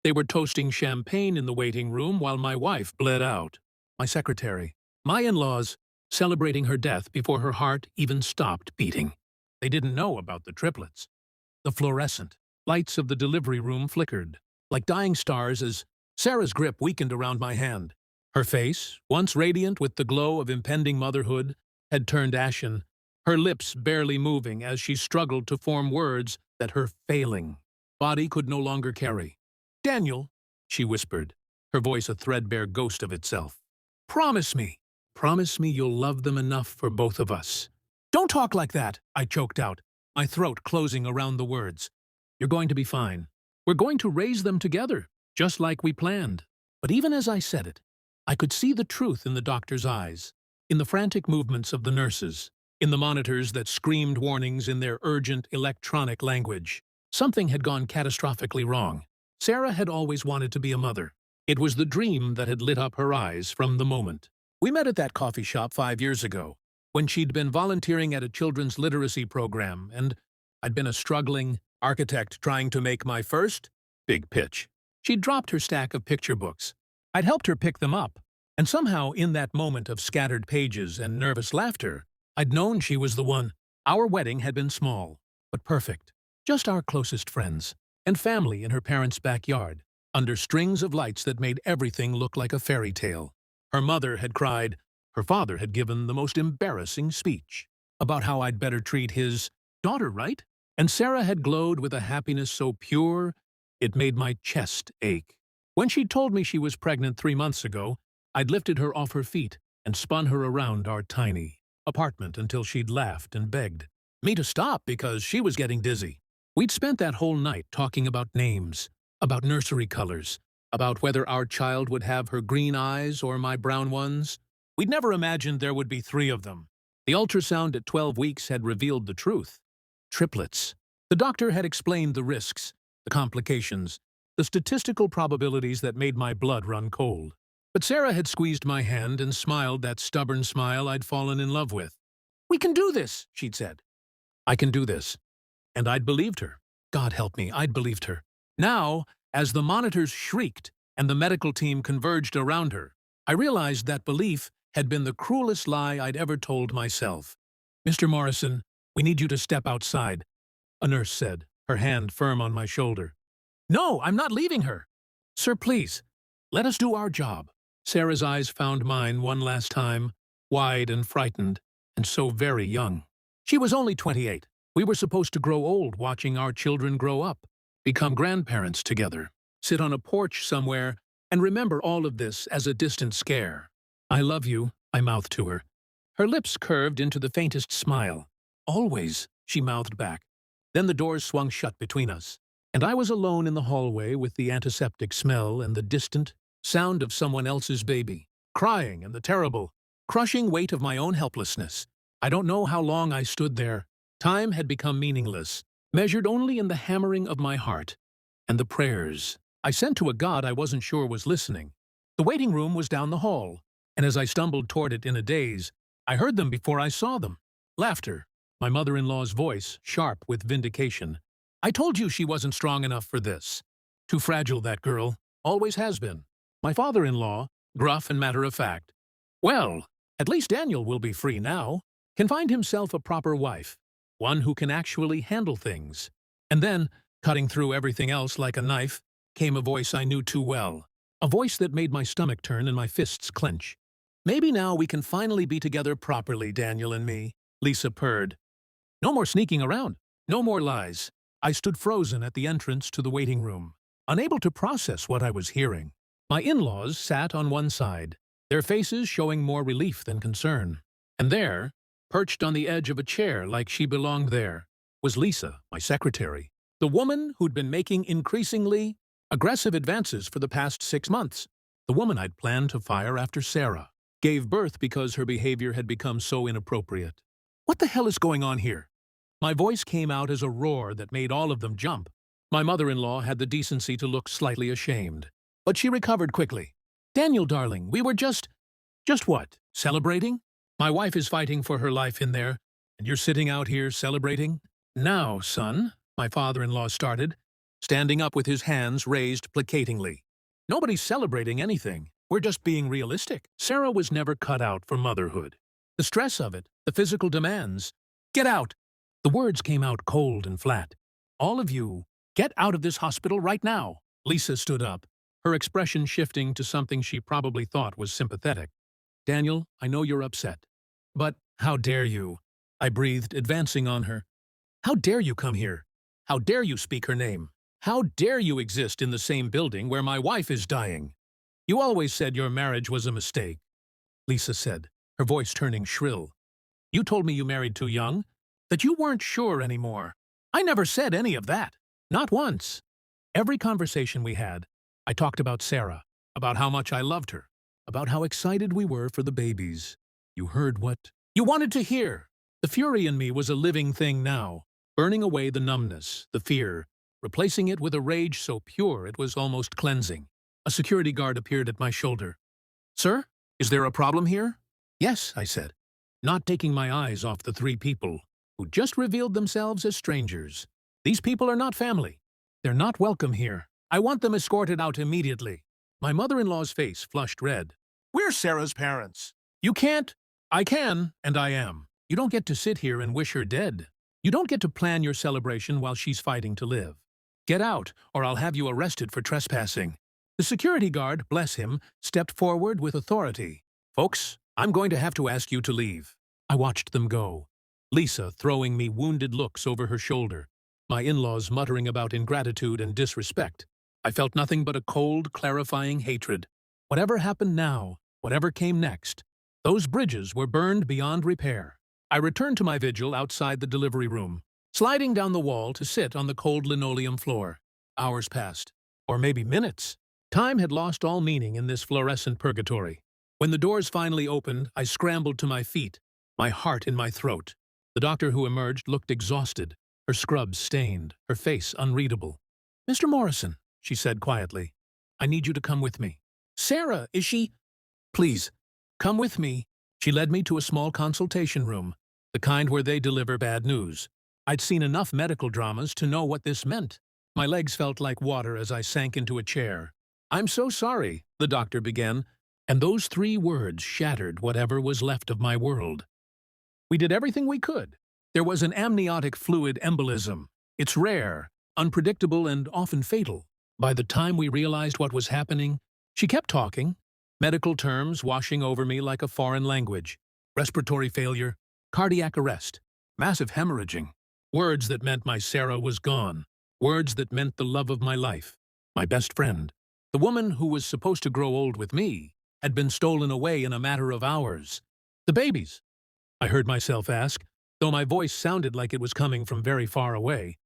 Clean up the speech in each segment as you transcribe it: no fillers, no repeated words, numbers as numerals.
They were toasting champagne in the waiting room while my wife bled out. My secretary, my in-laws, celebrating her death before her heart even stopped beating. They didn't know about the triplets. The fluorescent lights of the delivery room flickered, like dying stars as Sarah's grip weakened around my hand. Her face, once radiant with the glow of impending motherhood, had turned ashen, her lips barely moving as she struggled to form words that her failing body could no longer carry. "Daniel," she whispered, her voice a threadbare ghost of itself. "Promise me. Promise me you'll love them enough for both of us." "Don't talk like that," I choked out, my throat closing around the words. "You're going to be fine. We're going to raise them together, just like we planned." But even as I said it, I could see the truth in the doctor's eyes, in the frantic movements of the nurses, in the monitors that screamed warnings in their urgent electronic language. Something had gone catastrophically wrong. Sarah had always wanted to be a mother. It was the dream that had lit up her eyes from the moment. We met at that coffee shop 5 years ago, when she'd been volunteering at a children's literacy program, and I'd been a struggling architect trying to make my first big pitch. She'd dropped her stack of picture books. I'd helped her pick them up, and somehow in that moment of scattered pages and nervous laughter, I'd known she was the one. Our wedding had been small, but perfect. Just our closest friends and family in her parents' backyard, under strings of lights that made everything look like a fairy tale. Her mother had cried. Her father had given the most embarrassing speech about how I'd better treat his daughter right, and Sarah had glowed with a happiness so pure it made my chest ache. When she'd told me she was pregnant 3 months ago, I'd lifted her off her feet and spun her around our tiny apartment until she'd laughed and begged me to stop because she was getting dizzy. We'd spent that whole night talking about names, about nursery colors, about whether our child would have her green eyes or my brown ones. We'd never imagined there would be 3 of them. The ultrasound at 12 weeks had revealed the truth. Triplets. The doctor had explained the risks, the complications, the statistical probabilities that made my blood run cold. But Sarah had squeezed my hand and smiled that stubborn smile I'd fallen in love with. "We can do this," she'd said. "I can do this." And I'd believed her. God help me, I'd believed her. Now, as the monitors shrieked and the medical team converged around her, I realized that belief had been the cruelest lie I'd ever told myself. "Mr. Morrison, we need you to step outside," a nurse said, her hand firm on my shoulder. "No, I'm not leaving her." "Sir, please, let us do our job." Sarah's eyes found mine one last time, wide and frightened, and so very young. She was only 28. We were supposed to grow old watching our children grow up, become grandparents together, sit on a porch somewhere, and remember all of this as a distant scare. "I love you," I mouthed to her. Her lips curved into the faintest smile. "Always," she mouthed back. Then the doors swung shut between us, and I was alone in the hallway with the antiseptic smell and the distant sound of someone else's baby, crying, and the terrible, crushing weight of my own helplessness. I don't know how long I stood there. Time had become meaningless, measured only in the hammering of my heart, and the prayers I sent to a God I wasn't sure was listening. The waiting room was down the hall, and as I stumbled toward it in a daze, I heard them before I saw them. Laughter, my mother-in-law's voice, sharp with vindication. "I told you she wasn't strong enough for this. Too fragile, that girl. Always has been." My father-in-law, gruff and matter-of-fact. "Well, at least Daniel will be free now. Can find himself a proper wife. One who can actually handle things." And then, cutting through everything else like a knife, came a voice I knew too well. A voice that made my stomach turn and my fists clench. "Maybe now we can finally be together properly, Daniel and me," Lisa purred. "No more sneaking around. No more lies." I stood frozen at the entrance to the waiting room, unable to process what I was hearing. My in-laws sat on one side, their faces showing more relief than concern. And there, perched on the edge of a chair like she belonged there, was Lisa, my secretary, the woman who'd been making increasingly aggressive advances for the past 6 months, the woman I'd planned to fire after Sarah gave birth because her behavior had become so inappropriate. "What the hell is going on here?" My voice came out as a roar that made all of them jump. My mother-in-law had the decency to look slightly ashamed, but she recovered quickly. "Daniel, darling, we were just what? Celebrating? My wife is fighting for her life in there, and you're sitting out here celebrating?" "Now, son," my father-in-law started, standing up with his hands raised placatingly. Nobody's celebrating anything. We're just being realistic. Sarah was never cut out for motherhood. The stress of it, the physical demands. Get out! The words came out cold and flat. All of you, get out of this hospital right now. Lisa stood up, her expression shifting to something she probably thought was sympathetic. Daniel, I know you're upset. But how dare you? I breathed, advancing on her. How dare you come here? How dare you speak her name? How dare you exist in the same building where my wife is dying? You always said your marriage was a mistake, Lisa said, her voice turning shrill. You told me you married too young, that you weren't sure anymore. I never said any of that. Not once. Every conversation we had, I talked about Sarah, about how much I loved her, about how excited we were for the babies. You heard what you wanted to hear. The fury in me was a living thing now, burning away the numbness, the fear, replacing it with a rage so pure it was almost cleansing. A security guard appeared at my shoulder. Sir, is there a problem here? Yes, I said, not taking my eyes off the three people who just revealed themselves as strangers. These people are not family. They're not welcome here. I want them escorted out immediately. My mother-in-law's face flushed red. We're Sarah's parents. You can't. I can, and I am. You don't get to sit here and wish her dead. You don't get to plan your celebration while she's fighting to live. Get out, or I'll have you arrested for trespassing. The security guard, bless him, stepped forward with authority. Folks, I'm going to have to ask you to leave. I watched them go. Lisa throwing me wounded looks over her shoulder. My in-laws muttering about ingratitude and disrespect. I felt nothing but a cold, clarifying hatred. Whatever happened now, whatever came next, those bridges were burned beyond repair. I returned to my vigil outside the delivery room, sliding down the wall to sit on the cold linoleum floor. Hours passed, or maybe minutes. Time had lost all meaning in this fluorescent purgatory. When the doors finally opened, I scrambled to my feet, my heart in my throat. The doctor who emerged looked exhausted, her scrubs stained, her face unreadable. Mr. Morrison, she said quietly, I need you to come with me. Sarah, is she? Please, come with me. She led me to a small consultation room, the kind where they deliver bad news. I'd seen enough medical dramas to know what this meant. My legs felt like water as I sank into a chair. I'm so sorry, the doctor began, and those 3 words shattered whatever was left of my world. We did everything we could. There was an amniotic fluid embolism. It's rare, unpredictable, and often fatal. By the time we realized what was happening, she kept talking, medical terms washing over me like a foreign language. Respiratory failure, cardiac arrest, massive hemorrhaging. Words that meant my Sarah was gone. Words that meant the love of my life, my best friend. The woman who was supposed to grow old with me had been stolen away in a matter of hours. The babies, I heard myself ask, though my voice sounded like it was coming from very far away.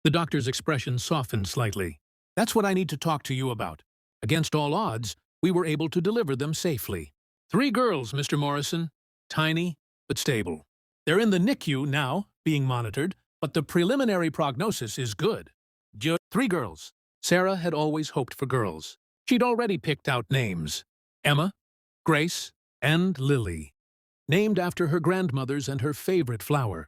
The doctor's expression softened slightly. That's what I need to talk to you about. Against all odds, we were able to deliver them safely. 3 girls, Mr. Morrison. Tiny, but stable. They're in the NICU now, being monitored, but the preliminary prognosis is good. 3 girls. Sarah had always hoped for girls. She'd already picked out names. Emma, Grace, and Lily. Named after her grandmothers and her favorite flower.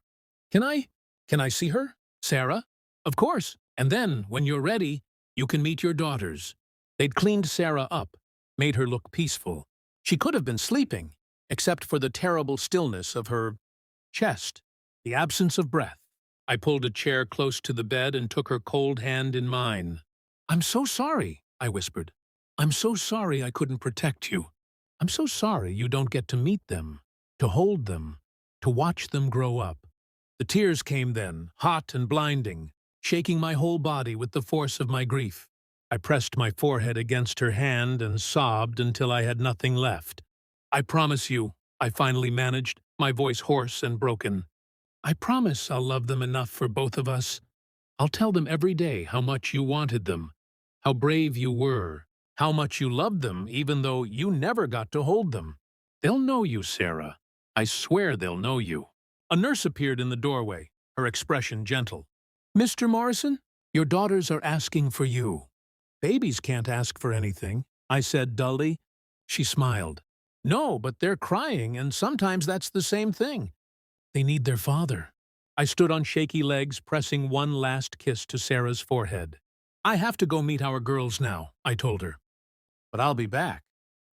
Can I see her? Sarah? Of course. And then, when you're ready, you can meet your daughters. They'd cleaned Sarah up, made her look peaceful. She could have been sleeping, except for the terrible stillness of her chest, the absence of breath. I pulled a chair close to the bed and took her cold hand in mine. I'm so sorry, I whispered. I'm so sorry I couldn't protect you. I'm so sorry you don't get to meet them, to hold them, to watch them grow up. The tears came then, hot and blinding, shaking my whole body with the force of my grief. I pressed my forehead against her hand and sobbed until I had nothing left. I promise you, I finally managed, my voice hoarse and broken. I promise I'll love them enough for both of us. I'll tell them every day how much you wanted them, how brave you were, how much you loved them even though you never got to hold them. They'll know you, Sarah. I swear they'll know you. A nurse appeared in the doorway, her expression gentle. Mr. Morrison, your daughters are asking for you. Babies can't ask for anything, I said dully. She smiled. No, but they're crying, and sometimes that's the same thing. They need their father. I stood on shaky legs, pressing one last kiss to Sarah's forehead. I have to go meet our girls now, I told her. But I'll be back.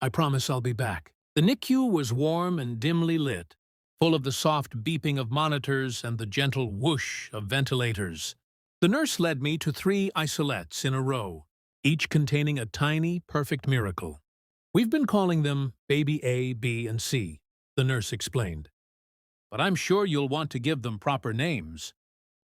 I promise I'll be back. The NICU was warm and dimly lit, full of the soft beeping of monitors and the gentle whoosh of ventilators. The nurse led me to 3 isolettes in a row, each containing a tiny, perfect miracle. We've been calling them Baby A, B, and C, the nurse explained. But I'm sure you'll want to give them proper names.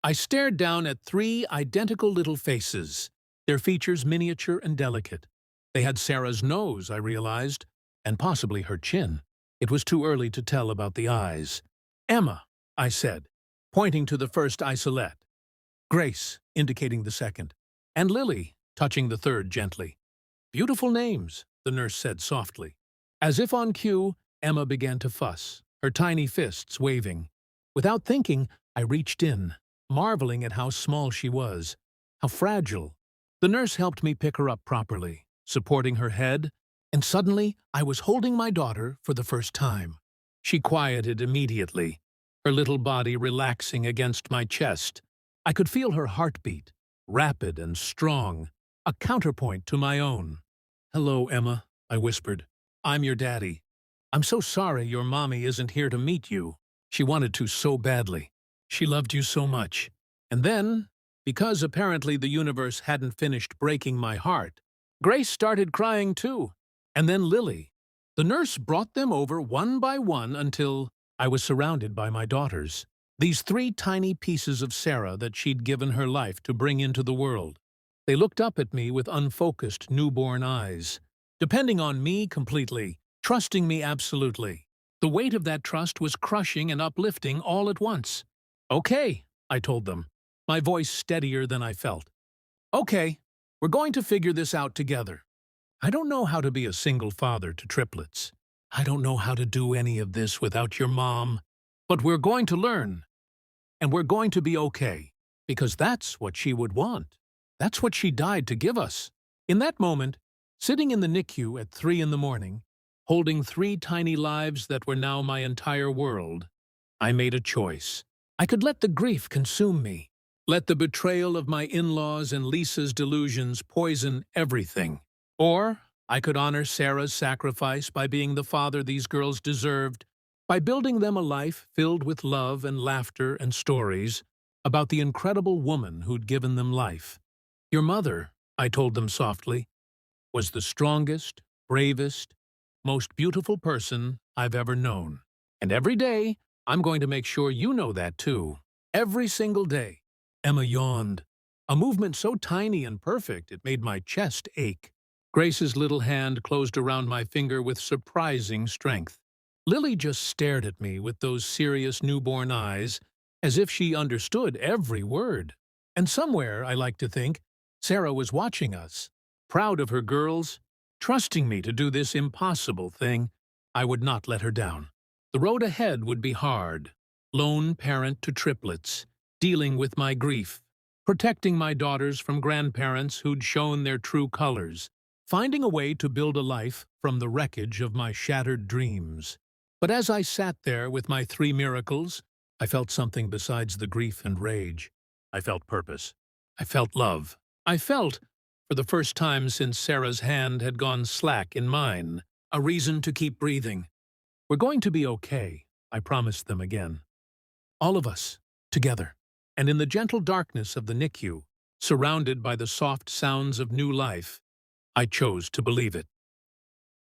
I stared down at 3 identical little faces, their features miniature and delicate. They had Sarah's nose, I realized, and possibly her chin. It was too early to tell about the eyes. Emma, I said, pointing to the first isolette. Grace, indicating the second. And Lily, touching the third gently. Beautiful names, the nurse said softly. As if on cue, Emma began to fuss, her tiny fists waving. Without thinking, I reached in, marveling at how small she was, how fragile. The nurse helped me pick her up properly, supporting her head, and suddenly I was holding my daughter for the first time. She quieted immediately, her little body relaxing against my chest. I could feel her heartbeat, rapid and strong, a counterpoint to my own. "Hello, Emma," I whispered. "I'm your daddy. I'm so sorry your mommy isn't here to meet you. She wanted to so badly. She loved you so much." And then, because apparently the universe hadn't finished breaking my heart, Grace started crying too. And then Lily. The nurse brought them over one by one until I was surrounded by my daughters. These 3 tiny pieces of Sarah that she'd given her life to bring into the world. They looked up at me with unfocused newborn eyes, depending on me completely, trusting me absolutely. The weight of that trust was crushing and uplifting all at once. "Okay," I told them, my voice steadier than I felt. "Okay, we're going to figure this out together. I don't know how to be a single father to triplets. I don't know how to do any of this without your mom. But we're going to learn. And we're going to be okay. Because that's what she would want. That's what she died to give us." In that moment, sitting in the NICU at 3 in the morning, holding 3 tiny lives that were now my entire world, I made a choice. I could let the grief consume me. Let the betrayal of my in-laws and Lisa's delusions poison everything. Or I could honor Sarah's sacrifice by being the father these girls deserved, by building them a life filled with love and laughter and stories about the incredible woman who'd given them life. "Your mother," I told them softly, "was the strongest, bravest, most beautiful person I've ever known. And every day, I'm going to make sure you know that too. Every single day." Emma yawned, a movement so tiny and perfect it made my chest ache. Grace's little hand closed around my finger with surprising strength. Lily just stared at me with those serious newborn eyes, as if she understood every word. And somewhere, I like to think, Sarah was watching us, proud of her girls, trusting me to do this impossible thing. I would not let her down. The road ahead would be hard. Lone parent to triplets, dealing with my grief, protecting my daughters from grandparents who'd shown their true colors, finding a way to build a life from the wreckage of my shattered dreams. But as I sat there with my 3 miracles, I felt something besides the grief and rage. I felt purpose. I felt love. I felt, for the first time since Sarah's hand had gone slack in mine, a reason to keep breathing. "We're going to be okay," I promised them again. All of us, together. And in the gentle darkness of the NICU, surrounded by the soft sounds of new life, I chose to believe it.